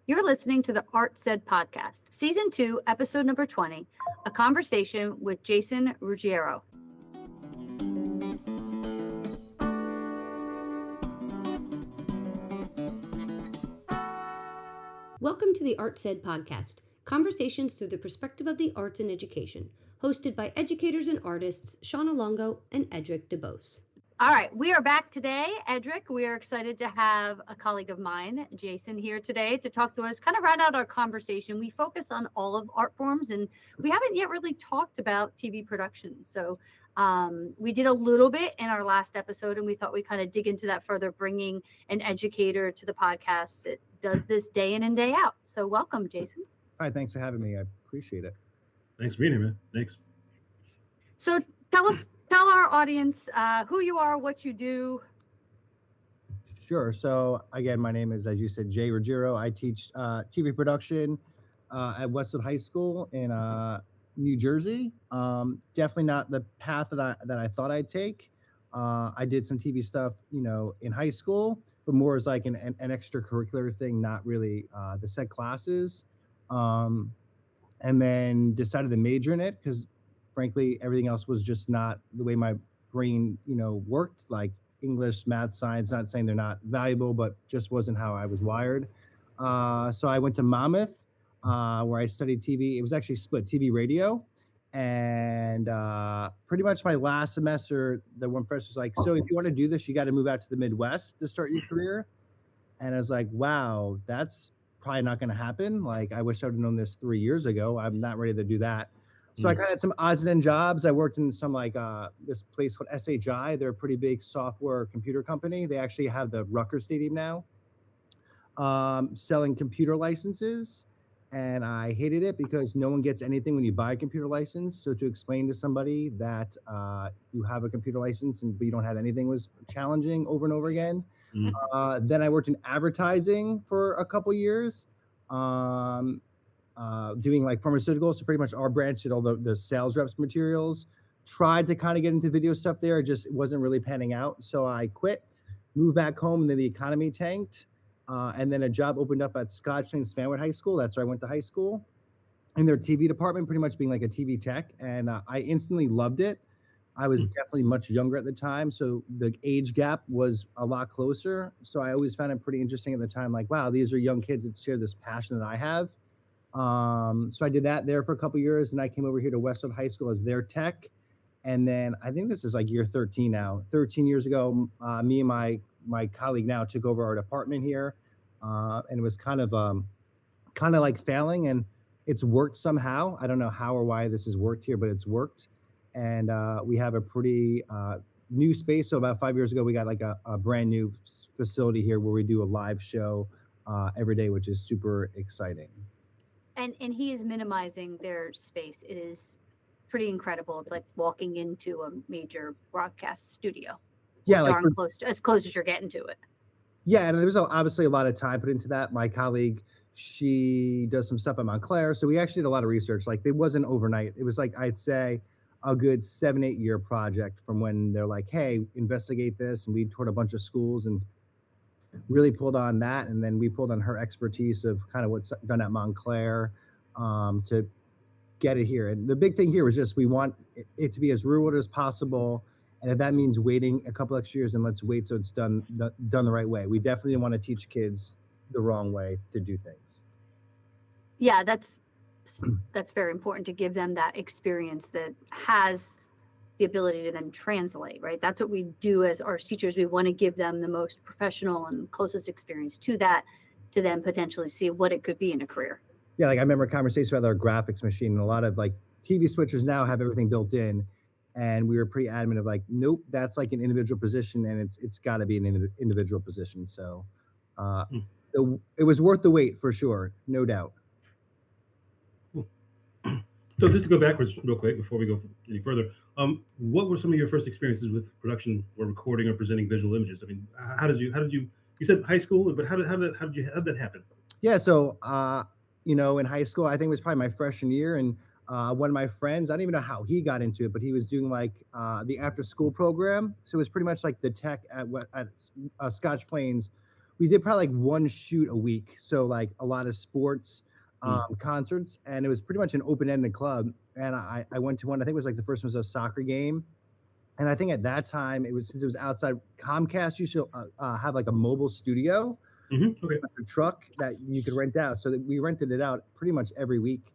You're listening to the Art Said podcast, season 2, episode number 20, a conversation with Jason Ruggiero. Welcome to the Art Said podcast, conversations through the perspective of the arts and education, hosted by educators and artists Shauna Longo and Edric DeBose. All right, we are back today. Edric, we are excited to have a colleague of mine, Jason, here today to talk to us, kind of round out our conversation. We focus on all of art forms, and we haven't yet really talked about TV production. So we did a little bit in our last episode, and we thought we'd kind of dig into that further, bringing an educator to the podcast that does this day in and day out. So welcome, Jason. Hi, thanks for having me. I appreciate it. Thanks for being here, man. Thanks. So tell our audience who you are, what you do. Sure. So again, my name is, as you said, Jay Ruggiero. I teach TV production at Westwood High School in New Jersey. Definitely not the path that I thought I'd take. I did some TV stuff, in high school, but more as like an extracurricular thing, not really the set classes. And then decided to major in it because frankly, everything else was just not the way my brain, worked, like English, math, science, not saying they're not valuable, but just wasn't how I was wired. So I went to Monmouth, where I studied TV. It was actually split TV radio. And pretty much my last semester, the one professor was like, so if you want to do this, you got to move out to the Midwest to start your career. And I was like, wow, that's probably not going to happen. Like, I wish I would have known this 3 years ago. I'm not ready to do that. So I kind of had some odds and ends jobs. I worked in some this place called SHI. They're a pretty big software computer company. They actually have the Rutgers Stadium now, selling computer licenses. And I hated it because no one gets anything when you buy a computer license. So to explain to somebody that you have a computer license but you don't have anything was challenging over and over again. Then I worked in advertising for a couple years. Doing like pharmaceuticals, so pretty much our branch did all the sales reps materials. Tried to kind of get into video stuff there, it wasn't really panning out. So I quit, moved back home, and then the economy tanked. And then a job opened up at Scotch Plains Fanwood High School. That's where I went to high school. In their TV department, pretty much being like a TV tech. And I instantly loved it. I was definitely much younger at the time, so the age gap was a lot closer. So I always found it pretty interesting at the time, like, wow, these are young kids that share this passion that I have. So I did that there for a couple years, and I came over here to Westwood High School as their tech. And then I think this is like year 13 now. 13 years ago, me and my colleague now took over our department here, and it was kind of like failing, and it's worked somehow. I don't know how or why this has worked here, but it's worked. And we have a pretty new space. So about 5 years ago, we got like a brand new facility here where we do a live show every day, which is super exciting. And he is minimizing their space. It is pretty incredible. It's like walking into a major broadcast studio. Yeah, darn as close as you're getting to it. Yeah, and there was obviously a lot of time put into that. My colleague, she does some stuff at Montclair, so we actually did a lot of research. Like, it wasn't overnight. It was like, I'd say, a good 7-8 year project from when they're like, hey, investigate this, and we toured a bunch of schools and really pulled on that, and then we pulled on her expertise of kind of what's done at Montclair to get it here. And the big thing here was just we want it to be as rural as possible, and if that means waiting a couple extra years, then let's wait so it's done the right way. We definitely want to teach kids the wrong way to do things. Yeah, that's very important to give them that experience that has the ability to then translate, right? That's what we do as our teachers. We want to give them the most professional and closest experience to that, to then potentially see what it could be in a career. Yeah, like I remember a conversation about our graphics machine, and a lot of like TV switchers now have everything built in, and we were pretty adamant of like, nope, that's like an individual position, and it's got to be an individual position. So it was worth the wait for sure, no doubt. So just to go backwards real quick before we go any further, what were some of your first experiences with production or recording or presenting visual images? I mean, how did you said high school, but how did that happen? Yeah, so in high school, I think it was probably my freshman year, and one of my friends, I don't even know how he got into it, but he was doing like the after school program. So it was pretty much like the tech at Scotch Plains we did probably like one shoot a week. So like a lot of sports, Mm. concerts, and it was pretty much an open-ended club. And I went to one. I think it was like the first one was a soccer game, and I think at that time it was since it was outside. Comcast used to have like a mobile studio, Okay. like a truck that you could rent out. So that we rented it out pretty much every week,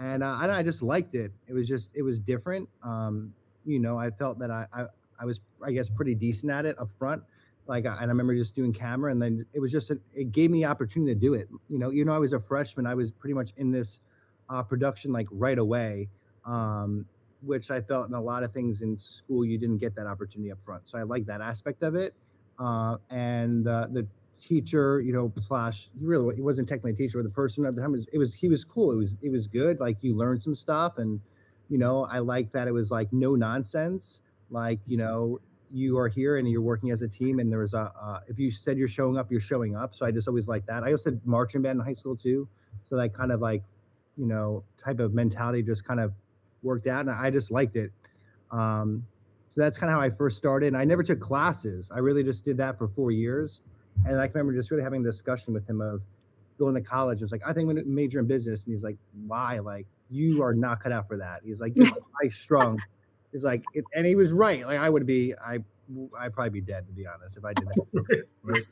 and I just liked it. It was different. I felt that I was, I guess, pretty decent at it up front. And I remember just doing camera, and then it was just it gave me the opportunity to do it. Even though I was a freshman, I was pretty much in this production like right away. Um, which I felt in a lot of things in school you didn't get that opportunity up front. So I like that aspect of it. And the teacher, slash he wasn't technically a teacher, but the person at the time was he was cool. It was good. Like you learned some stuff, and I like that it was like no nonsense. Like you are here and you're working as a team, and there was if you said you're showing up, you're showing up. So I just always like that. I also had marching band in high school too, so that kind of like type of mentality just kind of worked out, and I just liked it. So that's kind of how I first started. And I never took classes. I really just did that for 4 years. And I can remember just really having a discussion with him of going to college. I was like, I think I'm going to major in business. And he's like, why? Like, you are not cut out for that. He's like, you're high strung. He's like, and he was right. Like, I'd probably be dead, to be honest, if I did that. Right.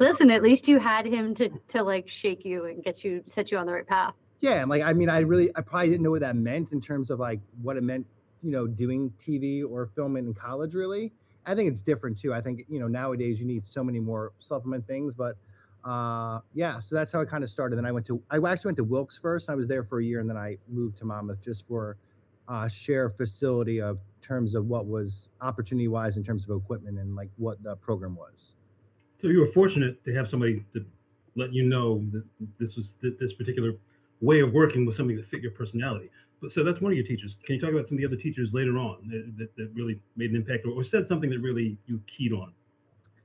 Listen, at least you had him to like shake you and set you on the right path. Yeah, and like I mean, I probably didn't know what that meant in terms of like what it meant, doing TV or filming in college. Really, I think it's different too. I think nowadays you need so many more supplement things, but yeah. So that's how it kind of started. Then I actually went to Wilkes first. I was there for a year, and then I moved to Monmouth just for share facility of terms of what was opportunity wise in terms of equipment and like what the program was. So you were fortunate to have somebody to let you know that this particular way of working was something that fit your personality. But so that's one of your teachers. Can you talk about some of the other teachers later on that really made an impact, or said something that really you keyed on?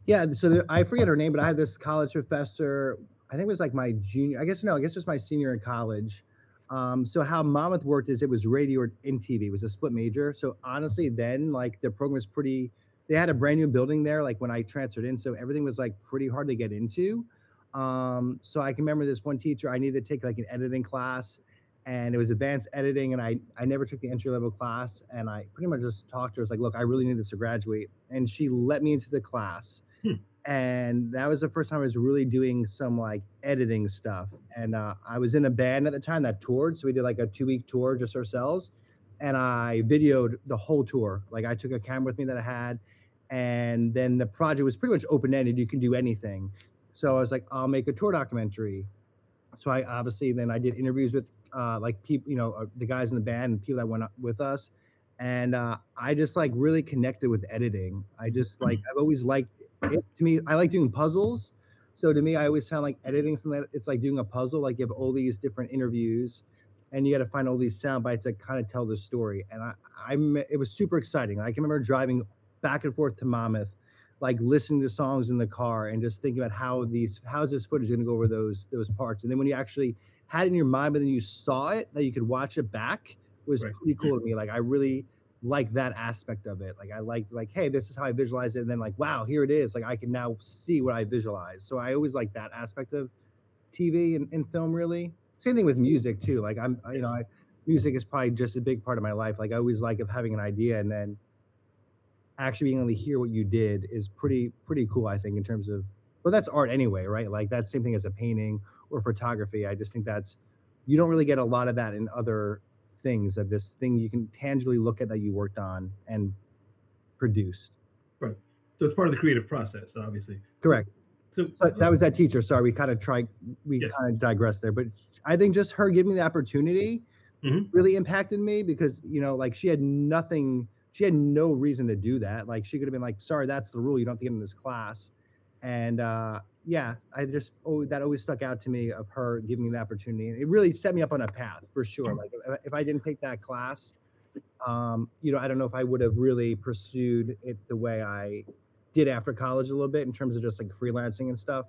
Yeah, so I forget her name, but I had this college professor. I think it was like my junior. I guess no, I guess it was my senior in college. So how Monmouth worked is it was radio and TV. It was a split major. So honestly, then like the program was pretty. They had a brand new building there, like when I transferred in, so everything was like pretty hard to get into. So I can remember this one teacher. I needed to take like an editing class, and it was advanced editing, and I never took the entry level class, and I pretty much just talked to her. I was like, look, I really need this to graduate, and she let me into the class, Hmm. and that was the first time I was really doing some like editing stuff. And I was in a band at the time that toured, so we did like a 2 week tour just ourselves, and I videoed the whole tour. Like I took a camera with me that I had, and then the project was pretty much open ended. You can do anything. So I was like, I'll make a tour documentary. So I obviously then I did interviews with like people, the guys in the band and people that went up with us, and I just like really connected with editing. I just like I've always liked it. To me, I like doing puzzles. So to me, I always found like editing something that it's like doing a puzzle. Like you have all these different interviews, and you got to find all these sound bites that kind of tell the story. And it was super exciting. I can remember driving back and forth to Monmouth, like listening to songs in the car and just thinking about how's this footage going to go over those parts. And then when you actually had it in your mind, but then you saw it, that you could watch it back, was Right. pretty cool to me. Like I really like that aspect of it. Like I like, hey, this is how I visualize it, and then like, wow, here it is. Like I can now see what I visualize. So I always like that aspect of TV and film. Really, same thing with music too. Like Yes. music is probably just a big part of my life. Like I always like of having an idea and then actually being able to hear what you did is pretty cool, I think, in terms of, well, that's art anyway, right? Like that's same thing as a painting or photography. I just think that's, you don't really get a lot of that in other things, of this thing you can tangibly look at that you worked on and produced. Right. So it's part of the creative process, obviously. Correct. So So that was that teacher. Sorry, we yes. kind of digressed there, but I think just her giving me the opportunity Hmm. really impacted me because like she had no reason to do that. Like she could have been like, sorry, that's the rule, you don't have to get in this class. And yeah, that always stuck out to me, of her giving me the opportunity, and it really set me up on a path for sure. Like if I didn't take that class, I don't know if I would have really pursued it the way I did after college a little bit in terms of just like freelancing and stuff.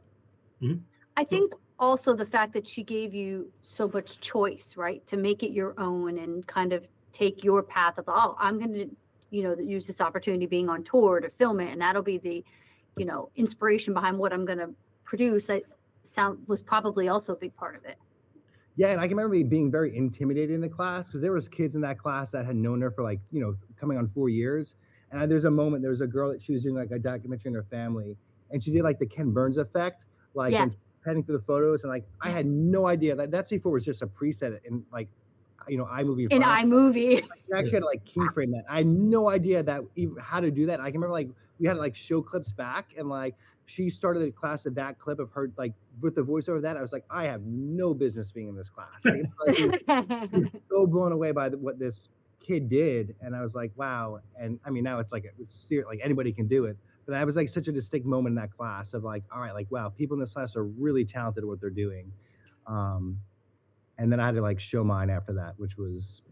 Hmm. I So think also the fact that she gave you so much choice, right, to make it your own and kind of take your path of, oh, I'm going to, use this opportunity being on tour to film it, and that'll be the, inspiration behind what I'm going to produce, I sound was probably also a big part of it. Yeah, and I can remember me being very intimidated in the class because there was kids in that class that had known her for like, coming on 4 years. And there's a moment, there was a girl that she was doing like a documentary on her family, and she did like the Ken Burns effect, like Yeah. when heading through the photos, and like I had no idea that C4 was just a preset in like, iMovie. In iMovie. You actually had to like keyframe that. I had no idea that even how to do that. I can remember like we had to like show clips back, and like she started the class at that clip of her like with the voiceover of that. I was like, I have no business being in this class. Like, we were so blown away by what this kid did, and I was like, wow. And I mean, now it's like like anybody can do it. But I was like such a distinct moment in that class of like, all right, like wow, people in this class are really talented at what they're doing. Um, and then I had to like show mine after that, which was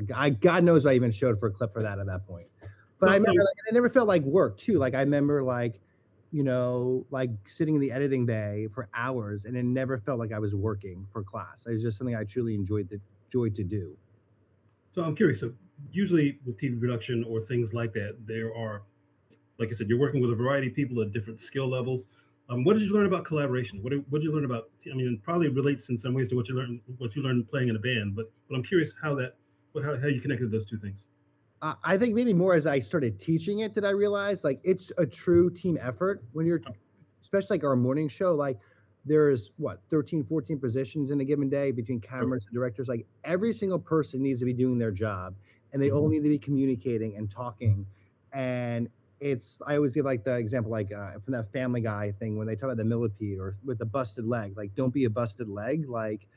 God knows I even showed for a clip for that at that point. But I remember like, it never felt like work too. Like I remember like, like sitting in the editing bay for hours, and it never felt like I was working for class. It was just something I truly enjoyed to do. So I'm curious. So usually with TV production or things like that, there are, like I said, you're working with a variety of people at different skill levels. What did you learn about collaboration? What did you learn about? I mean, it probably relates in some ways to what you learned playing in a band. But I'm curious how you connected those two things. I think maybe more as I started teaching it, did I realize like it's a true team effort when you're, especially like our morning show, like there's what 13, 14 positions in a given day between cameras and directors. Like every single person needs to be doing their job, and they all need to be communicating and talking. And I always give like the example, like from that Family Guy thing when they talk about the millipede or with the busted leg, like don't be a busted leg. Like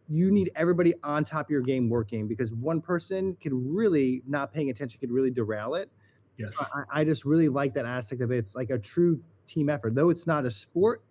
you need everybody on top of your game working, because one person can really not paying attention could really derail it. Yes. So I just really like that aspect of it. It's like a true team effort, though it's not a sport.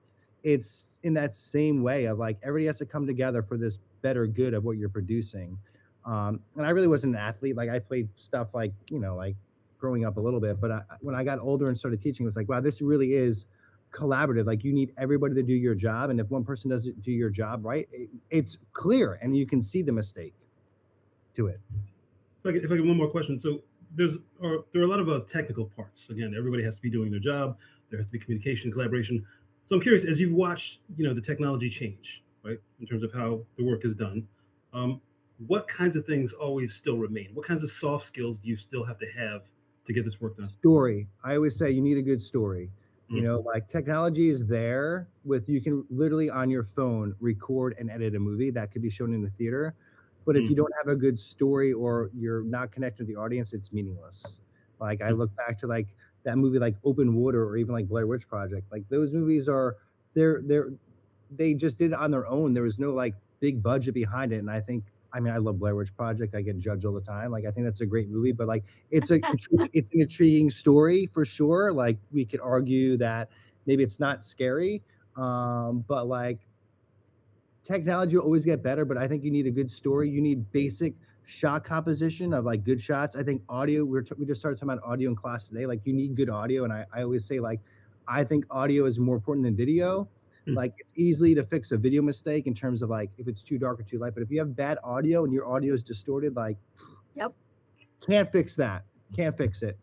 It's in that same way of like everybody has to come together for this better good of what you're producing. And I really wasn't an athlete. Like I played stuff like like growing up a little bit, but when I got older and started teaching, it was like, wow, this really is collaborative. Like you need everybody to do your job, and if one person doesn't do your job right, it's clear and you can see the mistake to it. If I get one more question, so there are a lot of technical parts. Again, everybody has to be doing their job. There has to be communication, collaboration. So I'm curious, as you've watched, the technology change, right, in terms of how the work is done. What kinds of things always still remain? What kinds of soft skills do you still have to get this work done? Story. I always say you need a good story. Like technology is there you can literally on your phone record and edit a movie that could be shown in the theater. But if you don't have a good story or you're not connected to the audience, it's meaningless. Like I look back to like that movie, like Open Water, or even like Blair Witch Project. Like those movies they just did it on their own. There was no like big budget behind it. And I love Blair Witch Project. I get judged all the time. Like I think that's a great movie, but like it's an intriguing story for sure. Like we could argue that maybe it's not scary, but like technology will always get better. But I think you need a good story. You need basic shot composition of like good shots. I think audio. We just started talking about audio in class today. Like you need good audio, and I always say like I think audio is more important than video. Like it's easily to fix a video mistake in terms of like if it's too dark or too light, but if you have bad audio and your audio is distorted, like Yep. Can't fix that. Can't fix it.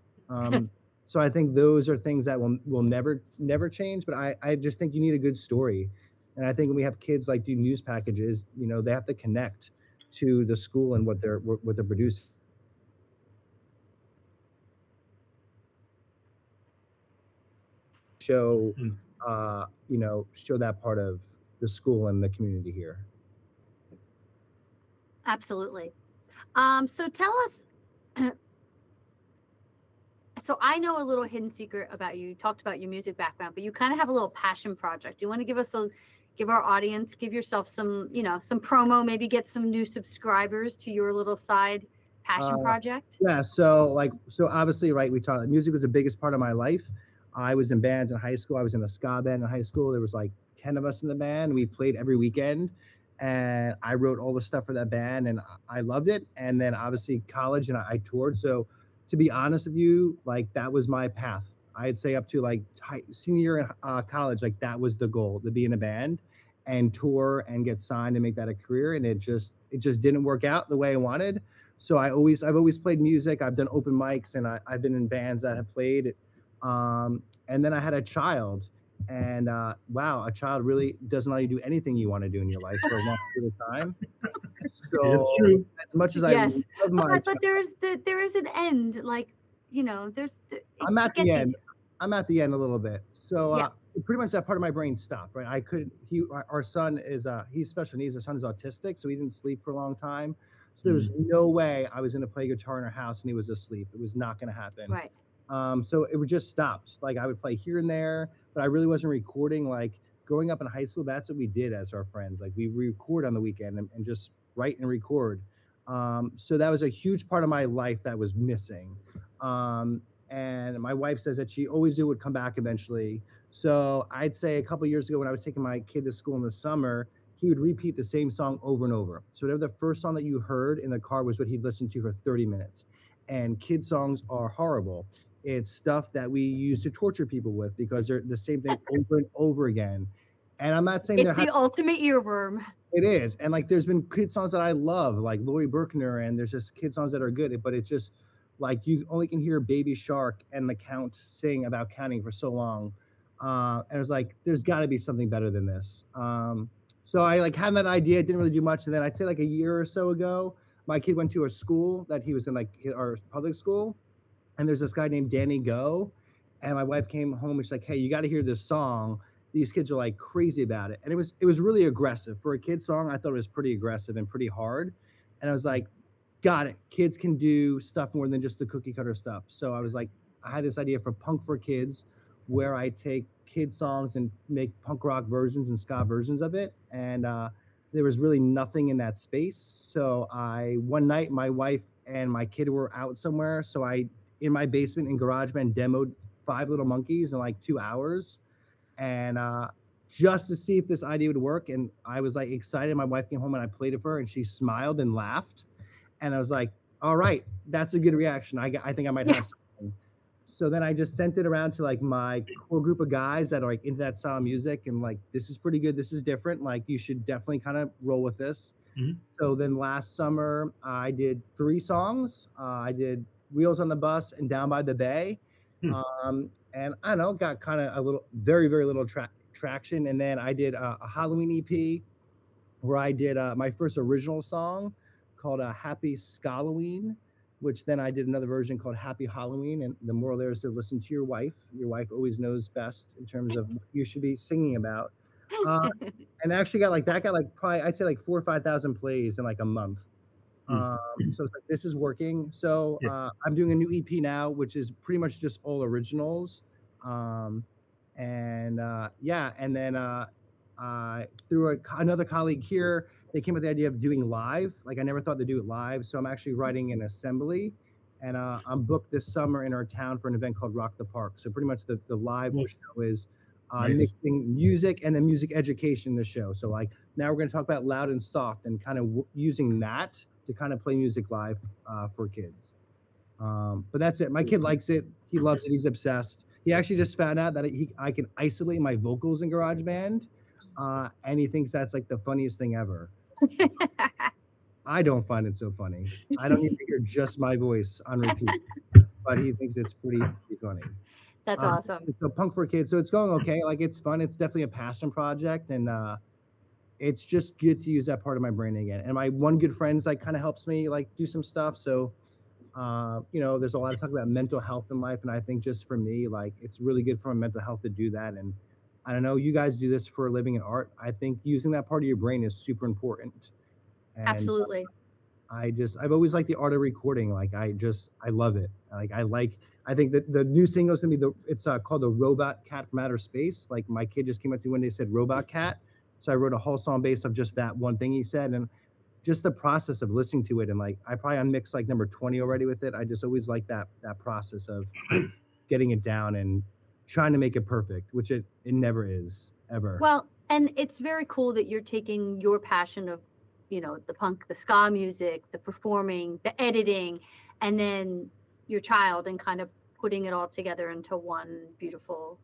So I think those are things that will never change. But I just think you need a good story. And I think when we have kids like do news packages, they have to connect to the school and what they're producing. Show show that part of the school and the community here. Absolutely. So tell us. So I know a little hidden secret about you. You talked about your music background, but you kind of have a little passion project. You want to give our audience, give yourself some, some promo, maybe get some new subscribers to your little side passion project? Yeah. So obviously, right. We talked, music was the biggest part of my life. I was in bands in high school. I was in a ska band in high school. There was like 10 of us in the band. We played every weekend, and I wrote all the stuff for that band, and I loved it. And then obviously college, and I toured. So to be honest with you, like that was my path. I'd say up to like senior year in college, like that was the goal, to be in a band and tour and get signed and make that a career. And it just didn't work out the way I wanted. So I've always played music. I've done open mics, and I've been in bands that have played. And then I had a child, And wow, a child really doesn't allow you to do anything you want to do in your life for a long period of time. Yeah, it's So true. as much as I Yes, love my but child, there is an end. Like, it I'm at the gets end. easier. I'm at the end a little bit. So Yeah. pretty much that part of my brain stopped. Right, I couldn't. Our son is he's special needs. Our son is autistic, so he didn't sleep for a long time. So there was Mm. no way I was going to play guitar in our house and he was asleep. It was not going to happen. Right. So it would just stopped. Like I would play here and there, but I really wasn't recording. Like growing up in high school, that's what we did as our friends. Like we record on the weekend and just write and record. So that was a huge part of my life that was missing. And my wife says that she always knew it would come back eventually. So I'd say a couple years ago when I was taking my kid to school in the summer, he would repeat the same song over and over. So whatever the first song that you heard in the car was what he'd listen to for 30 minutes. And kid songs are horrible. It's stuff that we use to torture people with because they're the same thing over and over again. And I'm not saying It's there the ultimate earworm. it is. And like there's been kid songs that I love, like Lori Berkner, and there's just kid songs that are good, but it's just like you only can hear Baby Shark and the Count sing about counting for so long. And it's like there's gotta be something better than this. So I like had that idea, didn't really do much. And then I'd say like a year or so ago, my kid went to a school that he was in, like our public school, and there's this guy named Danny Go, and my wife came home and she's like, "Hey, you got to hear this song. These kids are like crazy about it." And it was really aggressive for a kid song. I thought it was pretty aggressive and pretty hard. And I was like, "Got it. Kids can do stuff more than just the cookie cutter stuff." So I was like, I had this idea for Punk for Kids, where I take kid songs and make punk rock versions and ska versions of it. And there was really nothing in that space. So I one night my wife and my kid were out somewhere, so I in my basement in GarageBand demoed Five Little Monkeys in like 2 hours, and just to see if this idea would work. And I was like excited. My wife came home and I played it for her, and she smiled and laughed. And I was like, "All right, that's a good reaction. I think I might Yeah. have something." So then I just sent it around to like my core group of guys that are like into that style of music, and like, this is pretty good. This is different. Like, you should definitely kind of roll with this. Mhm. So then last summer, I did 3 songs. I did Wheels on the Bus and Down by the Bay. Hmm. And I don't know, got kind of a little, very, very little traction. And then I did a Halloween EP where I did my first original song called Happy Scalloween, which then I did another version called Happy Halloween. And the moral there is to listen to your wife. Your wife always knows best in terms of what you should be singing about. Uh, and actually got like that got like probably I'd say like 4 or 5 thousand plays in like a month. Hmm. So it's like this is working. So Yeah. I'm doing a new EP now, which is pretty much just all originals. Um, and yeah, and then through another colleague here, they came up with the idea of doing live. Like I never thought to do it live, so I'm actually writing an assembly, and I'm booked this summer in our town for an event called Rock the Park. So pretty much the live Well, show is nice. mixing music and then music education in the show. So like now we're going to talk about loud and soft and kind of using that to kind of play music live for kids. But that's it. My kid likes it. He loves it. He's obsessed. He actually just found out that I can isolate my vocals in GarageBand, and he thinks that's like the funniest thing ever. I don't find it so funny. I don't need to hear just my voice on repeat, but he thinks it's pretty funny. That's Uh, awesome. so Punk for Kids. So it's going okay. Like it's fun. It's definitely a passion project, and it's just good to use that part of my brain again. And my one good friend's like kind of helps me like do some stuff. So there's a lot of talk about mental health in life, and I think just for me, like it's really good for my mental health to do that. And I don't know, you guys do this for a living in art. I think using that part of your brain is super important. And Absolutely. I've always liked the art of recording. Like I love it. I think that the new single's gonna be it's called the Robot Cat from Outer Space. Like my kid just came up to me when they said Robot Cat. So I wrote a whole song based of just that one thing he said. And just the process of listening to it, and like I probably unmixed like number 20 already with it. I just always like that process of getting it down and trying to make it perfect, which it never is ever. Well, and it's very cool that you're taking your passion of, the punk, the ska music, the performing, the editing, and then your child and kind of putting it all together into one beautiful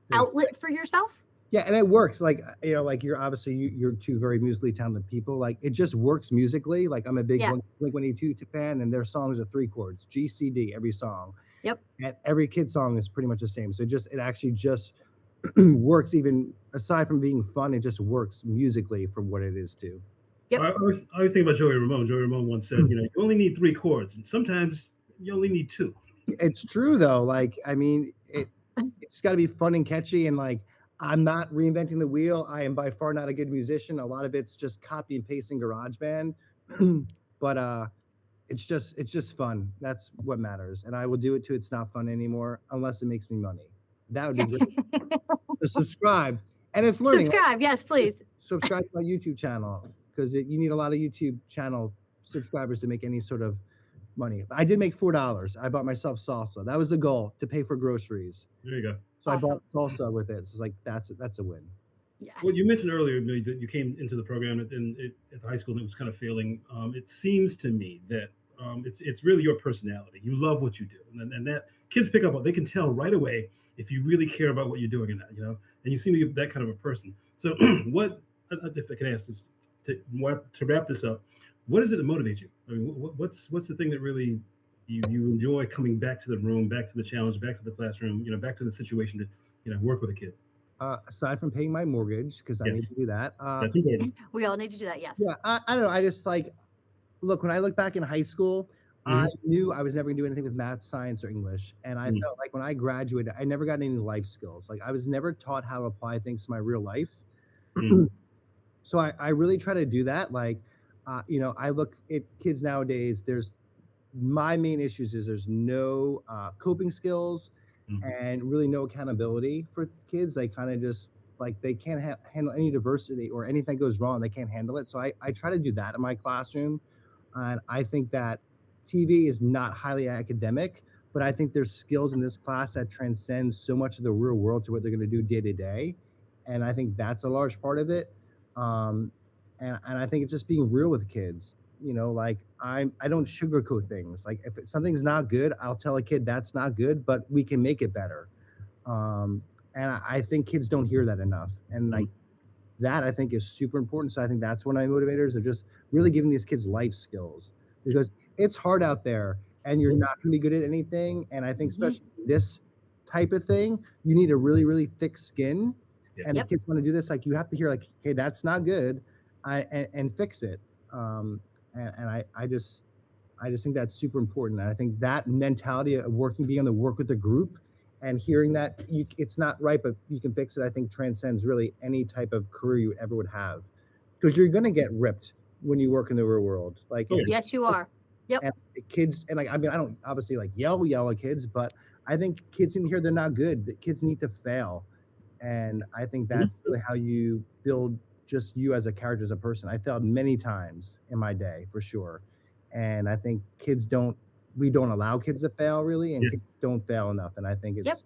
Thing. outlet for yourself. Yeah, and it works. Like like you're obviously you're two very musically talented people. Like it just works musically. Like I'm a big Yeah. Blink 182 fan, and their songs are 3 chords, G C D every song, Yep. and every kid song is pretty much the same. So it actually just works even aside from being fun. It just works musically for what it is too. Yep. I always think about Joey Ramone. Joey Ramone once said, you know, you only need three chords, and sometimes you only need two. It's true though. Like, I mean, it's got to be fun and catchy. And like, I'm not reinventing the wheel. I am by far not a good musician. A lot of it's just copy and pasting GarageBand. But it's just fun. That's what matters. And I will do it till it's not fun anymore, unless it makes me money. That would be great. So subscribe, and it's learning. Subscribe, yes, please. Subscribe to my YouTube channel because you need a lot of YouTube channel subscribers to make any sort of money. I did make $4. I bought myself salsa. That was the goal, to pay for groceries. There you go. So Awesome. I bought salsa with it. So it's like that's a win. Yeah. Well, you mentioned earlier, you know, that you came into the program at the high school and it was kind of failing. It seems to me that it's really your personality. You love what you do, and that kids pick up on. They can tell right away if you really care about what you're doing or not. You know, and you seem to be that kind of a person. So, what if I can ask this to wrap this up? What is it that motivates you? I mean, what's the thing that really you enjoy coming back to the room, back to the challenge, back to the classroom, you know, back to the situation to work with a kid? Aside from paying my mortgage, because I need Yes, to do that. that's important. We all need to do that, yes. Yeah, I don't know. I just like look when I look back in high school. I Mhm. knew I was never gonna do anything with math, science, or English, and I Mhm. felt like when I graduated, I never got any life skills. Like I was never taught how to apply things to my real life. Mhm. So I really try to do that. Like, I look at kids nowadays. There's my main issues is there's no coping skills Mhm. and really no accountability for kids. They kind of just like they can't handle any diversity or anything goes wrong. They can't handle it. So I try to do that in my classroom. And I think that TV is not highly academic, but I think there's skills in this class that transcend so much of the real world to what they're going to do day to day. And I think that's a large part of it. Um, and I think it's just being real with kids. Like I don't sugarcoat things. Like if something's not good, I'll tell a kid that's not good, but we can make it better. And I think kids don't hear that enough. And like Mhm. that I think is super important. So I think that's one of my motivators of just really giving these kids life skills because it's hard out there and you're not going to be good at anything. And I think Mhm. especially this type of thing, you need a really, really thick skin. Yeah. And if Yep. kids want to do this, like you have to hear like, hey, that's not good, and fix it. Um, and I just think that's super important. And I think that mentality of being able to work with a group and hearing that it's not right, but you can fix it, I think transcends really any type of career you ever would have. Because you're going to get ripped when you work in the real world. Like, Oh, if yeah. you're Yes, you are. Yep. and kids, and like, I mean, I don't obviously like yell at kids, but I think kids in here, they're not good. The kids need to fail. And I think Mhm. that's really how you build just you as a character, as a person. I failed many times in my day, for sure. And I think we don't allow kids to fail really, and Yeah. kids don't fail enough. And I think Yep.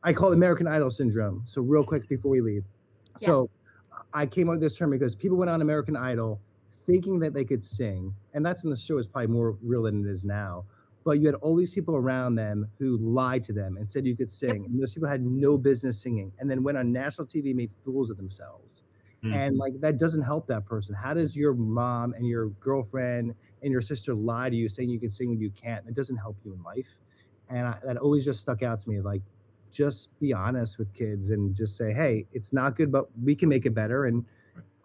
I call it American Idol syndrome. So real quick before we leave. Yeah. So I came up with this term because people went on American Idol thinking that they could sing, and that's when the show is probably more real than it is now. But you had all these people around them who lied to them and said you could sing, and those people had no business singing, and then went on national TV, made fools of themselves. Mm. And like that doesn't help that person. How does your mom and your girlfriend and your sister lie to you saying you can sing when you can't? That doesn't help you in life. And that always just stuck out to me. Like, just be honest with kids and just say, hey, it's not good, but we can make it better. And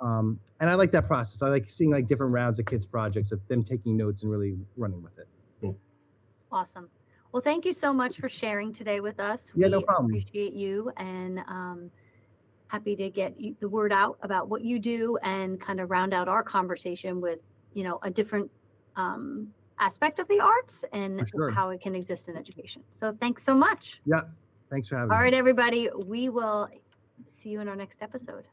I like that process. I like seeing like different rounds of kids projects of them taking notes and really running with it. Cool. Awesome. Well, thank you so much for sharing today with us. Yeah, no We problem. appreciate you and happy to get the word out about what you do and kind of round out our conversation with, a different aspect of the arts and For sure. how it can exist in education. So thanks so much. Yeah. Thanks for having All me. right, everybody. We will see you in our next episode.